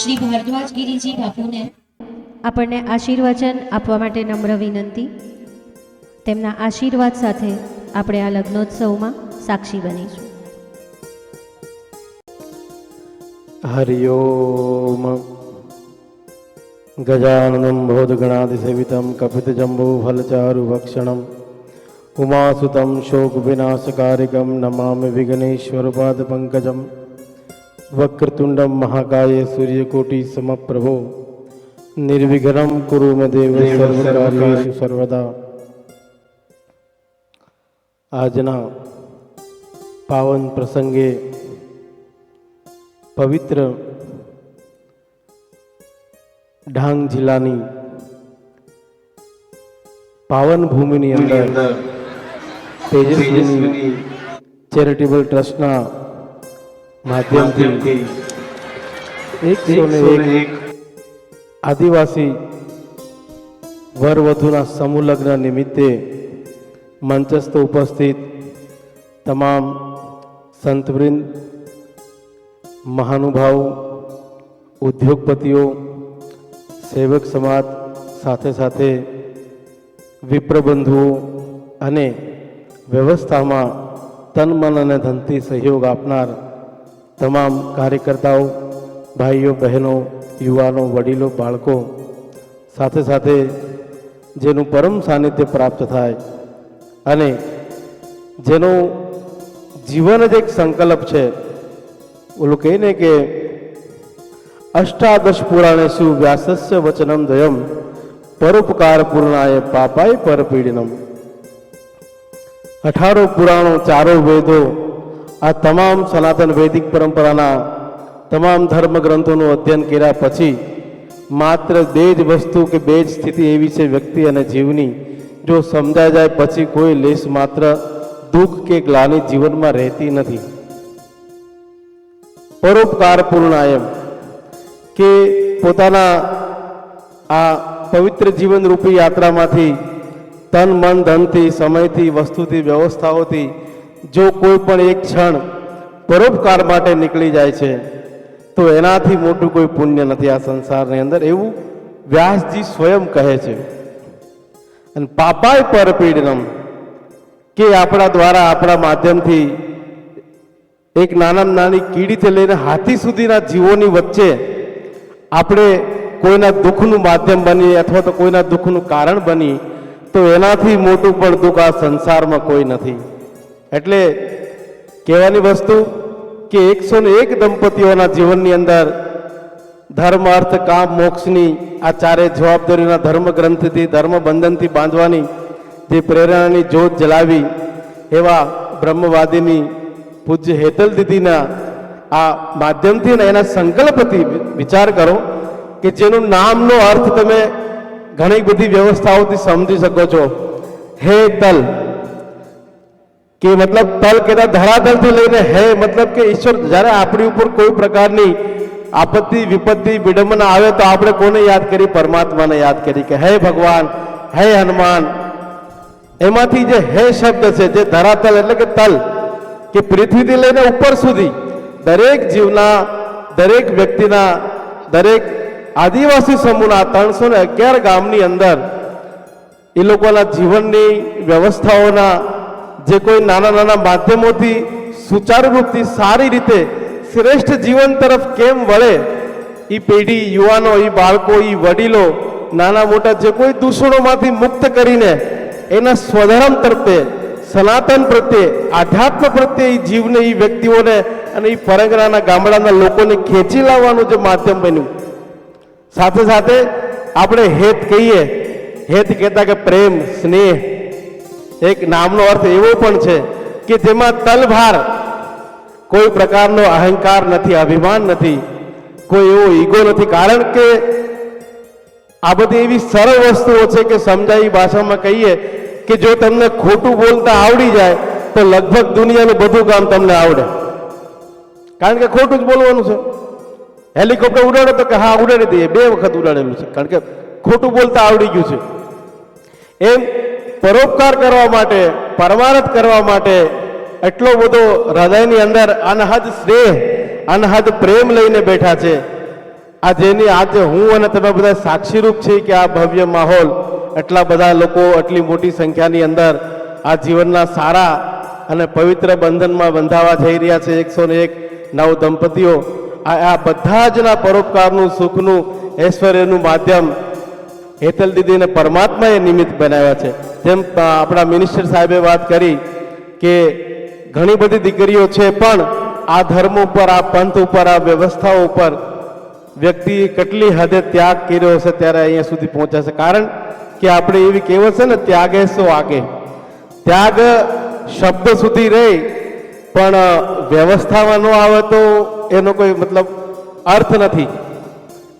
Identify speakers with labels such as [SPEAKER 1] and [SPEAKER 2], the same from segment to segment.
[SPEAKER 1] શ્રી ભારદ્વાજગીરીજી બાપુને
[SPEAKER 2] આપણને આશીર્વચન આપવા માટે નમ્ર વિનંતી। તેમના આશીર્વાદ સાથે આપણે આ લગ્નોત્સવમાં સાક્ષી બનીશું।
[SPEAKER 3] हरि ओम। गजाननं भूतगणाधिसेवितं कपितजम्बूफलचारुभक्षणं उमासुतं शोकविनाशकारिकं नमामि विघ्नेश्वरपादपङ्कजं। वक्रतुण्डं महाकाये सूर्यकोटिसमप्रभो निर्विघ्नं कुरु मे देव सर्वकार्येषु सर्वदा। આજના પાવન પ્રસંગે પવિત્ર ડાંગ જિલ્લાની પાવન ભૂમિની અંદર તેજસ્વીની ચેરિટેબલ ટ્રસ્ટના માધ્યમથી 101 આદિવાસી વરવધુના સમૂહ લગ્ન નિમિત્તે મંચસ્થ ઉપસ્થિત તમામ સંતવૃંદ, મહાનુભાવ, ઉદ્યોગપતિઓ, સેવક સમાજ, સાથે સાથે વિપ્રબંધુઓ અને વ્યવસ્થામાં તન મન અને ધનથી સહયોગ આપનાર તમામ કાર્યકર્તાઓ, ભાઈઓ બહેનો, યુવાનો, વડીલો, બાળકો, સાથે સાથે જેનું પરમ સાનિધ્ય પ્રાપ્ત થાય અને જેનો જીવન જ એક સંકલ્પ છે। ઓલું કહે ને કે અષ્ટાદશ પુરાણેષુ વ્યાસસ્ય વચનમ દ્વયમ પરોપકાર પૂર્ણાય પાપાય પરપીડનમ। 18 પુરાણો, 4 વેદો, આ તમામ સનાતન વૈદિક પરંપરાના તમામ ધર્મ ગ્રંથોનું અધ્યયન કર્યા પછી માત્ર બે જ વસ્તુ કે બે જ સ્થિતિ એવી છે વ્યક્તિ અને જીવની, જો સમજાઈ જાય પછી કોઈ લેશ માત્ર દુઃખ કે ગ્લાનિ જીવનમાં રહેતી નથી। પરોપકાર પૂર્ણાયમ કે પોતાના આ પવિત્ર જીવન રૂપી યાત્રામાંથી તન મન ધનથી, સમયથી, વસ્તુથી, વ્યવસ્થાઓથી જો કોઈ પણ એક ક્ષણ પરોપકાર માટે નીકળી જાય છે તો એનાથી મોટું કોઈ પુણ્ય નથી આ સંસારની અંદર, એવું વ્યાસજી સ્વયં કહે છે। અને પાપાય પરપીડનમ કે આપણા દ્વારા, આપણા માધ્યમથી એક નાનામાં નાની કીડીથી લઈને હાથી સુધીના જીવોની વચ્ચે આપણે કોઈના દુઃખનું માધ્યમ બની અથવા તો કોઈના દુઃખનું કારણ બની તો એનાથી મોટું પણ દુઃખ આ સંસારમાં કોઈ નથી। એટલે કહેવાની વસ્તુ કે 101 દંપતીઓના જીવનની અંદર ધર્મ, અર્થ, કામ, મોક્ષની આ ચારે જવાબદારીના ધર્મ ગ્રંથથી, ધર્મ બંધનથી બાંધવાની જે પ્રેરણાની જ્યોત જલાવી એવા બ્રહ્મવાદીની પૂજ્ય હેતલ દીદીના આ માધ્યમથી ને એના સંકલ્પથી વિચાર કરો કે જેનું નામનો અર્થ તમે ઘણી બધી વ્યવસ્થાઓથી સમજી શકો છો। હેતલ કે મતલબ તલ કહેતા ધરાતલથી લઈને હે મતલબ કે ઈશ્વર જ્યારે આપણી ઉપર કોઈ પ્રકારની આપત્તિ, વિપત્તિ, વિડંબના આવે તો આપણે કોને યાદ કરી? પરમાત્માને યાદ કરી કે હે ભગવાન, હે હનુમાન। એમાંથી જે હે શબ્દ છે, જે ધરાતલ એટલે કે તલ કે પૃથ્વીથી લઈને ઉપર સુધી દરેક જીવના, દરેક વ્યક્તિના, દરેક આદિવાસી સમૂહના 311 ગામની અંદર એ લોકોના જીવનની વ્યવસ્થાઓના જે કોઈ નાના નાના માધ્યમોથી સુચારુ રૂપથી સારી રીતે શ્રેષ્ઠ જીવન તરફ કેમ વળે, એ પેઢી, યુવાનો, એ બાળકો, એ વડીલો, નાના મોટા જે કોઈ દૂષણોમાંથી મુક્ત કરીને એના સ્વધર્મ તરફે, સનાતન પ્રત્યે, આધ્યાત્મ પ્રત્યે એ જીવને, એ વ્યક્તિઓને અને એ પરંગણાના ગામડાના લોકોને ખેંચી લાવવાનું જે માધ્યમ બન્યું। સાથે સાથે આપણે હેત કહીએ, હેત કહેતા કે પ્રેમ, સ્નેહ, એક નામનો અર્થ એવો પણ છે કે જેમાં તલભાર, કોઈ પ્રકારનો અહંકાર નથી, અભિમાન નથી, કોઈ એવો ઈગો નથી। કારણ કે આ બધી એવી સરળ વસ્તુઓ છે કે સમજાવી ભાષામાં કહીએ કે જો તમને ખોટું બોલતા આવડી જાય તો લગભગ દુનિયાનું બધું કામ તમને આવડે। કારણ કે ખોટું જ બોલવાનું છે। હેલિકોપ્ટર ઉડાડો તો કે હા ઉડાડી દઈએ, 2 વખત ઉડાડેલું છે, કારણ કે ખોટું બોલતા આવડી ગયું છે। એમ પરોપકાર કરવા માટે, પરમાર્થ કરવા માટે એટલો બધો હૃદયની અંદર અનહદ સ્નેહ, અનહદ પ્રેમ લઈને બેઠા છે આ જેની આજે હું અને તમે બધા સાક્ષીરૂપ છીએ કે આ ભવ્ય માહોલ, એટલા બધા લોકો આટલી મોટી સંખ્યાની અંદર આ જીવનના સારા અને પવિત્ર બંધનમાં બંધાવા જઈ રહ્યા છે 101 નવ દંપતીઓ. આ બધા જના પરોપકારનું, સુખનું, ઐશ્વર્યનું માધ્યમ હેતલ દીદીને પરમાત્માએ નિમિત્ત બનાવ્યા છે. જેમ આપણા મિનિસ્ટર સાહેબે વાત કરી કે ઘણી બધી દીકરીઓ છે, પણ આ ધર્મ ઉપર, આ પંથ ઉપર, આ વ્યવસ્થાઓ ઉપર વ્યક્તિએ કેટલી હદે ત્યાગ કર્યો હશે ત્યારે અહીંયા સુધી પહોંચ્યા છે. કારણ કે આપણે એવી કહેવત છે ને, ત્યાગે સો આગે. ત્યાગ શબ્દ સુધી રહે પણ વ્યવસ્થામાં ન આવે તો એનો કોઈ મતલબ અર્થ નથી.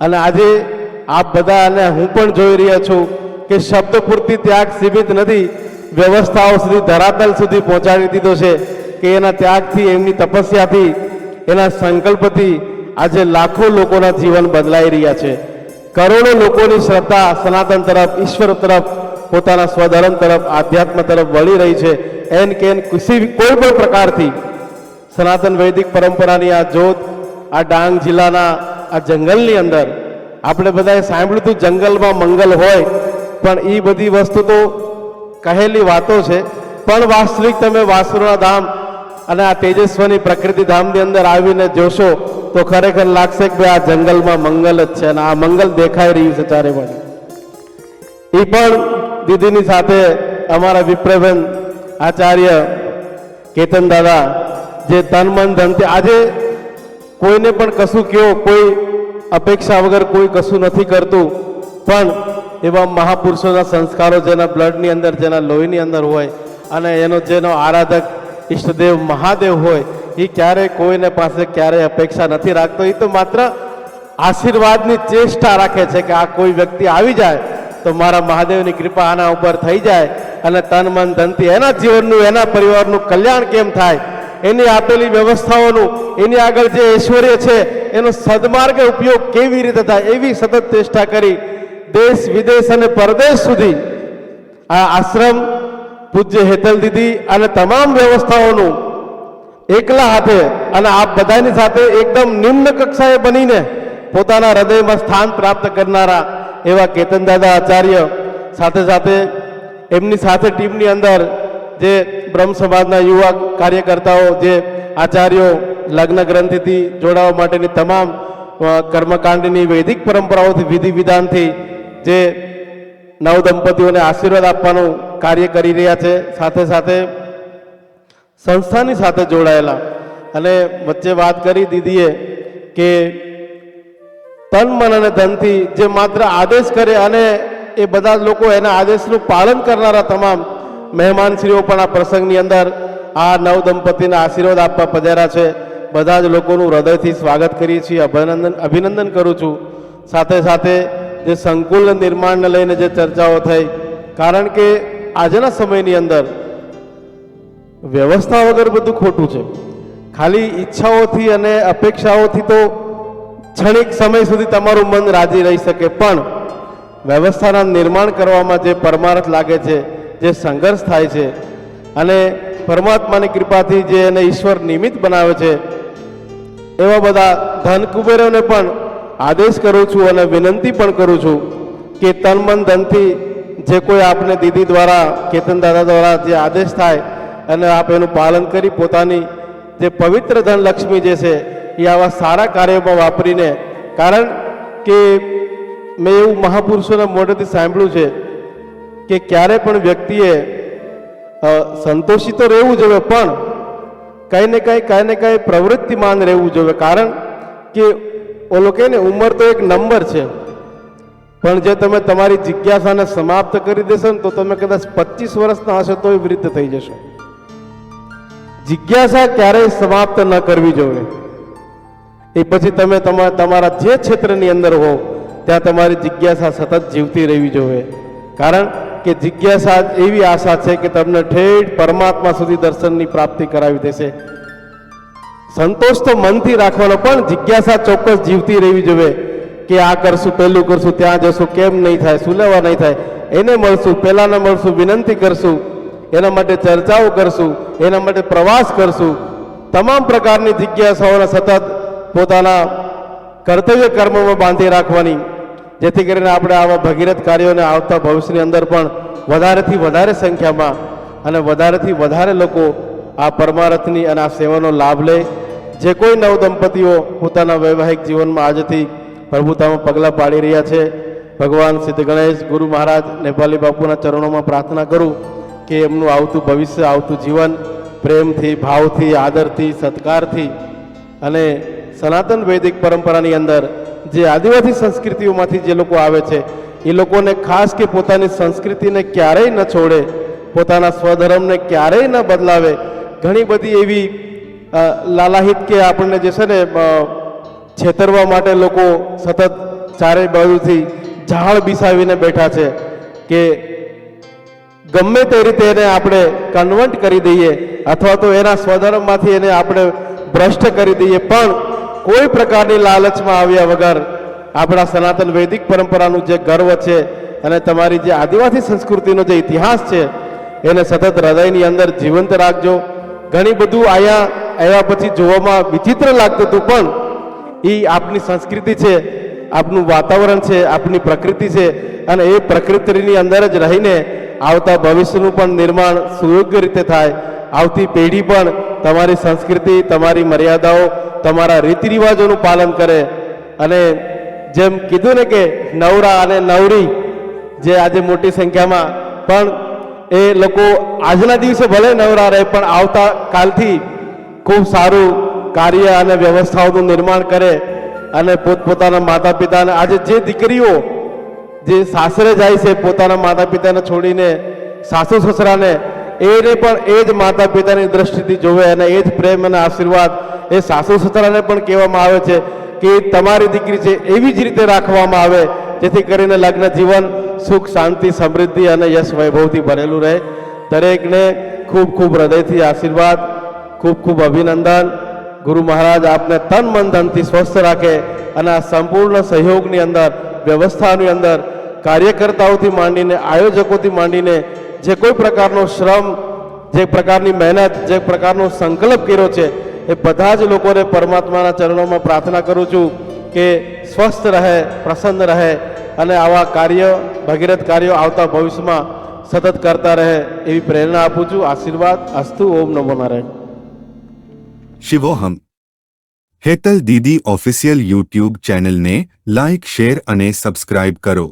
[SPEAKER 3] અને આજે આપ બધા અને હું પણ જોઈ રહ્યા છું કે શબ્દ પૂરતી ત્યાગ સીમિત નથી, વ્યવસ્થાઓ સુધી, ધરાતલ સુધી પહોંચાડી દીધો છે કે એના ત્યાગથી, એમની તપસ્યાથી, એના સંકલ્પથી આજે લાખો લોકોના જીવન બદલાઈ રહ્યા છે. કરોડો લોકોની શ્રદ્ધા સનાતન તરફ, ઈશ્વર તરફ, પોતાના સ્વધર્મ તરફ, આધ્યાત્મ તરફ વળી રહી છે. એન કેન કોઈ પણ પ્રકારથી સનાતન વૈદિક પરંપરાની આ જ્યોત આ ડાંગ જિલ્લાના આ જંગલની અંદર, આપણે બધાએ સાંભળ્યું હતું જંગલમાં મંગલ હોય, પણ એ બધી વસ્તુ તો કહેલી વાતો છે. પણ વાસ્તવિક તમે વાસુના ધામ અને આ તેજસ્વની પ્રકૃતિ ધામની અંદર આવીને જોશો તો ખરેખર લાગશે કે ભાઈ આ જંગલમાં મંગલ જ છે અને આ મંગલ દેખાઈ રહ્યું છે ચારે બાજુ. એ પણ દીદીની સાથે અમારા વિપ્રબેન આચાર્ય કેતન દાદા જે તન મન ધનથી આજે કોઈને પણ કશું કહો, કોઈ અપેક્ષા વગર કોઈ કશું નથી કરતું, પણ એવા મહાપુરુષોના સંસ્કારો જેના બ્લડની અંદર, જેના લોહીની અંદર હોય અને જેનો આરાધક ઈષ્ટદેવ મહાદેવ હોય, એ ક્યારેય કોઈને પાસે ક્યારેય અપેક્ષા નથી રાખતો. એ તો માત્ર આશીર્વાદની ચેષ્ટા રાખે છે કે આ કોઈ વ્યક્તિ આવી જાય તો મારા મહાદેવની કૃપા આના ઉપર થઈ જાય અને તન મન ધનથી એના જીવનનું, એના પરિવારનું કલ્યાણ કેમ થાય, એની આપેલી વ્યવસ્થાઓનું, એની આગળ જે ઐશ્વર્ય છે એનો સદમાર્ગે ઉપયોગ કેવી રીતે થાય, એવી સતત ચેષ્ટા કરી દેશ વિદેશ અને પરદેશ સુધી આ આશ્રમ પૂજ્ય હેતલ દીદી અને તમામ વ્યવસ્થાઓનું એકલા હાથે અને આપ બધાની સાથે એકદમ નિમ્ન કક્ષાએ બનીને પોતાના હૃદયમાં સ્થાન પ્રાપ્ત કરનારા એવા કેતન દાદા આચાર્ય, સાથે સાથે એમની સાથે ટીમની અંદર જે બ્રહ્મ સમાજના યુવા કાર્યકર્તાઓ, જે આચાર્યો, લગ્ન ગ્રંથિથી જોડાવા માટેની તમામ કર્મકાંડની વૈદિક પરંપરાઓથી, વિધિ વિધાનથી જે નવ દંપતીઓને આશીર્વાદ આપવાનું કાર્ય કરી રહ્યા છે, સાથે સાથે સંસ્થાની સાથે જોડાયેલા. અને વચ્ચે વાત કરી દીદીએ કે તન મન અને ધનથી જે માત્ર આદેશ કરે અને એ બધા લોકો એના આદેશનું પાલન કરનારા તમામ મહેમાનશ્રીઓ પણ આ પ્રસંગની અંદર આ નવ દંપતીના આશીર્વાદ આપવા પધાર્યા છે. બધા જ લોકોનું હૃદયથી સ્વાગત કરીએ છીએ, અભિનંદન કરું છું. સાથે સાથે જે સંકુલ નિર્માણને લઈને જે ચર્ચાઓ થઈ, કારણ કે આજના સમયની અંદર વ્યવસ્થા વગર બધું ખોટું છે. ખાલી ઈચ્છાઓથી અને અપેક્ષાઓથી તો ક્ષણિક સમય સુધી તમારું મન રાજી રહી શકે, પણ વ્યવસ્થાના નિર્માણ કરવામાં જે પરમાર્થ લાગે છે, જે સંઘર્ષ થાય છે અને પરમાત્માની કૃપાથી જે એને ઈશ્વર નિમિત્ત બનાવે છે, એવા બધા ધન કુબેરોને પણ આદેશ કરું છું અને વિનંતી પણ કરું છું કે તન મન ધનથી જે કોઈ આપને દીદી દ્વારા, કેતન દાદા દ્વારા જે આદેશ થાય અને આપ એનું પાલન કરી પોતાની જે પવિત્ર ધન લક્ષ્મી જે છે એ આવા સારા કાર્યોમાં વાપરીને, કારણ કે મેં એવું મહાપુરુષોના મોઢેથી સાંભળ્યું છે કે ક્યારે પણ વ્યક્તિએ સંતોષી તો રહેવું જોઈએ, પણ કાંઈ ને કાંઈ પ્રવૃત્તિમાન રહેવું જોઈએ. કારણ કે ઓલો કહે ને, ઉંમર તો એક નંબર છે, પણ જે તમે તમારી જિજ્ઞાસાને સમાપ્ત કરી દેશો ને તો તમે કદાચ 25 વર્ષના હશો તોય વૃદ્ધ થઈ જશો. જિજ્ઞાસા ક્યારેય સમાપ્ત ન કરવી જોઈએ. એ પછી તમે તમારા જે ક્ષેત્રની અંદર હો ત્યાં તમારી જિજ્ઞાસા સતત જીવતી રહેવી જોઈએ. કારણ કે જિજ્ઞાસા એવી આશા છે કે તમને ઠેઠ પરમાત્મા સુધી દર્શનની પ્રાપ્તિ કરાવી દેશે. સંતોષ તો મનથી રાખવાનો, પણ જિજ્ઞાસા ચોક્કસ જીવતી રહેવી જોઈએ કે આ કરશું, પેલું કરશું, ત્યાં જશું, કેમ નહીં થાય, શું લેવા નહીં થાય, એને મળશું, પેલાને મળશું, વિનંતી કરશું, એના માટે ચર્ચાઓ કરશું, એના માટે પ્રવાસ કરશું. તમામ પ્રકારની જિજ્ઞાસાઓને સતત પોતાના કર્તવ્ય કર્મમાં બાંધી રાખવાની, જેથી કરીને આપણે આવા ભગીરથ કાર્યોને આવતા ભવિષ્યની અંદર પણ વધારેથી વધારે સંખ્યામાં અને વધારેથી વધારે લોકો આ પરમારથની અને આ સેવાનો લાભ લે. જે કોઈ નવ દંપતીઓ પોતાના વૈવાહિક જીવનમાં આજથી પ્રભુતામાં પગલાં પાડી રહ્યા છે, ભગવાન સિદ્ધ ગણેશ ગુરુ મહારાજ નેપાલી બાપુના ચરણોમાં પ્રાર્થના કરું કે એમનું આવતું ભવિષ્ય, આવતું જીવન પ્રેમથી, ભાવથી, આદરથી, સત્કારથી અને સનાતન વૈદિક પરંપરાની અંદર જે આદિવાસી સંસ્કૃતિઓમાંથી જે લોકો આવે છે એ લોકોને ખાસ કે પોતાની સંસ્કૃતિને ક્યારેય ન છોડે, પોતાના સ્વધર્મને ક્યારેય ન બદલાવે. ઘણી બધી એવી લાલાહિત કે આપણને જે છે ને છેતરવા માટે લોકો સતત ચારેય બાજુથી ઝાડ બિસાવીને બેઠા છે કે ગમે તે રીતે એને આપણે કન્વર્ટ કરી દઈએ અથવા તો એના સ્વધર્મમાંથી એને આપણે ભ્રષ્ટ કરી દઈએ, પણ કોઈ પ્રકારની લાલચમાં આવ્યા વગર આપણા સનાતન વૈદિક પરંપરાનું જે ગર્વ છે અને તમારી જે આદિવાસી સંસ્કૃતિનો જે ઇતિહાસ છે એને સતત હૃદયની અંદર જીવંત રાખજો. ઘણી બધું અહીંયા આવ્યા પછી જોવામાં વિચિત્ર લાગતું હતું, પણ એ આપની સંસ્કૃતિ છે, આપનું વાતાવરણ છે, આપની પ્રકૃતિ છે અને એ પ્રકૃતિની અંદર જ રહીને આવતા ભવિષ્યનું પણ નિર્માણ સુયોગ્ય રીતે થાય. આવતી પેઢી પણ તમારી સંસ્કૃતિ, તમારી મર્યાદાઓ, તમારા રીતિ રિવાજોનું પાલન કરે. અને જેમ કીધું ને કે નવરા અને નવરી જે આજે મોટી સંખ્યામાં પણ એ લોકો આજના દિવસે ભલે નવરા રહે પણ આવતા કાલથી ખૂબ સારું કાર્ય અને વ્યવસ્થાઓનું નિર્માણ કરે અને પોતપોતાના માતા પિતાને, આજે જે દીકરીઓ જે સાસરે જાય છે પોતાના માતા પિતાને છોડીને સાસુ સસરાને, એને પણ એ જ માતા પિતાની દ્રષ્ટિથી જોવે અને એ જ પ્રેમ અને આશીર્વાદ એ સાસુ સસરાને પણ કહેવામાં આવે છે કે તમારી દીકરી છે એવી જ રીતે રાખવામાં આવે, જેથી કરીને લગ્ન જીવન સુખ, શાંતિ, સમૃદ્ધિ અને યશ વૈભવથી ભરેલું રહે. દરેકને ખૂબ ખૂબ હૃદયથી આશીર્વાદ, ખૂબ ખૂબ અભિનંદન. ગુરુ મહારાજ આપને તન મન ધનથી સ્વસ્થ રાખે અને આ સંપૂર્ણ સહયોગની અંદર, વ્યવસ્થાની અંદર કાર્યકર્તાઓથી માંડીને, આયોજકોથી માંડીને જે કોઈ પ્રકારનો શ્રમ, જે પ્રકારની મહેનત, જે પ્રકારનો સંકલ્પ કર્યો છે એ બધા જ લોકોને પરમાત્માના ચરણોમાં પ્રાર્થના કરું છું કે સ્વસ્થ રહે, પ્રસન્ન રહે અને આવા કાર્ય, ભગીરથ કાર્યો આવતા ભવિષ્યમાં સતત કરતા રહે એવી પ્રેરણા આપું છું. આશીર્વાદ અસ્તુ. ઓમ નમો નારાયણ.
[SPEAKER 4] શિવોહમ. હેતલ દીદી ઓફિશિયલ યુટ્યુબ ચેનલને લાઇક, શેર અને સબસ્ક્રાઇબ કરો.